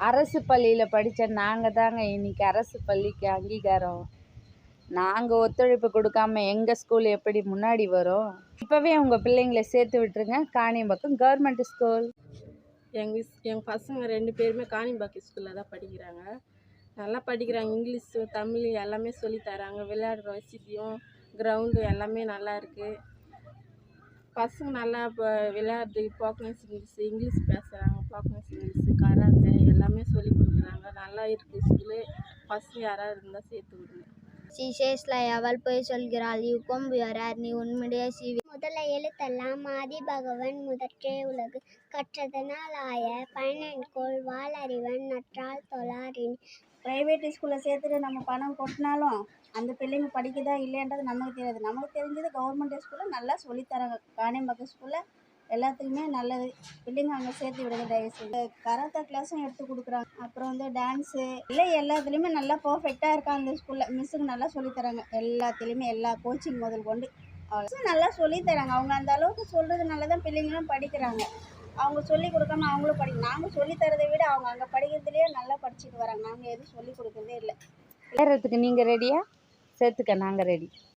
அரசு பள்ளியில் படித்த நாங்கள் தாங்க இன்றைக்கி அரசு பள்ளிக்கு அங்கீகாரம். நாங்கள் ஒத்துழைப்பு கொடுக்காம எங்கள் ஸ்கூல் எப்படி முன்னாடி வரும்? இப்போவே உங்கள் பிள்ளைங்களை சேர்த்து விட்டுருங்க காணியம்பாக்கம் கவர்மெண்ட் ஸ்கூல். எங்கள் பசங்க 2 பேருமே காணியம்பாக்கம் ஸ்கூலில் தான் படிக்கிறாங்க. நல்லா படிக்கிறாங்க. இங்கிலீஷு, தமிழ் எல்லாமே சொல்லித்தராங்க. விளையாடுற வசதியும் கிரவுண்டு எல்லாமே நல்லா இருக்குது. பசங்க நல்லா இப்போ விளையாடுறதுக்கு ஸ்போக்கன் இங்கிலீஷ் பேசுகிறாங்க. ஸ்போக்கன் இங்கிலீஷு, கராத்தே எல்லாமே சொல்லி கொடுக்குறாங்க. நல்லா இருக்குது ஸ்கூலு. பசங்க யாராவது இருந்தால் சேர்த்து விடுங்க. சீசேஸ்ல அவள் போய் சொல்கிறாள், யுகம் வியரார் நீ உன்னுடைய சிவி. முதல்ல எழுத்தெல்லாம் ஆதி பகவன் முதற்றே உலகு கற்றதனால் ஆய பயனென்கோள் வாளறிவன் நற்றால் தொழாரின். ப்ரைவேட் ஸ்கூலில் சேர்த்துட்டு நம்ம பணம் கொட்டினாலும் அந்த பிள்ளைங்க படிக்குதா இல்லைன்றது நமக்கு தெரியாது. நமக்கு தெரிஞ்சது கவர்மெண்ட் ஸ்கூலில் நல்லா சொல்லித்தராங்க. காணியம்பாக்கம் ஸ்கூலில் எல்லாத்துக்குமே நல்லது. பிள்ளைங்க அங்கே சேர்த்து விடுங்க தயவுசெய்து. கராத்தே கிளாஸும் எடுத்து கொடுக்குறாங்க. அப்புறம் வந்து டான்ஸு இல்லை எல்லாத்துலேயுமே நல்லா பர்ஃபெக்டாக இருக்கா அந்த ஸ்கூலில். மிஸ்ஸுங்க நல்லா சொல்லித்தராங்க. எல்லாத்துலேயுமே எல்லா கோச்சிங் முதல் கொண்டு நல்லா சொல்லித்தராங்க. அவங்க அந்த அளவுக்கு சொல்கிறதுனால தான் பிள்ளைங்களும் படிக்கிறாங்க. அவங்க சொல்லி கொடுக்காம அவங்களும் படிக்கணும். நாங்கள் சொல்லித்தரதை விட அவங்க அங்கே படிக்கிறதுலேயே நல்லா படிச்சுட்டு வராங்க. நாங்கள் எதுவும் சொல்லி கொடுக்குறதே இல்லை. சேர்றதுக்கு நீங்கள் ரெடியா? சேர்த்துக்க நாங்கள் ரெடி.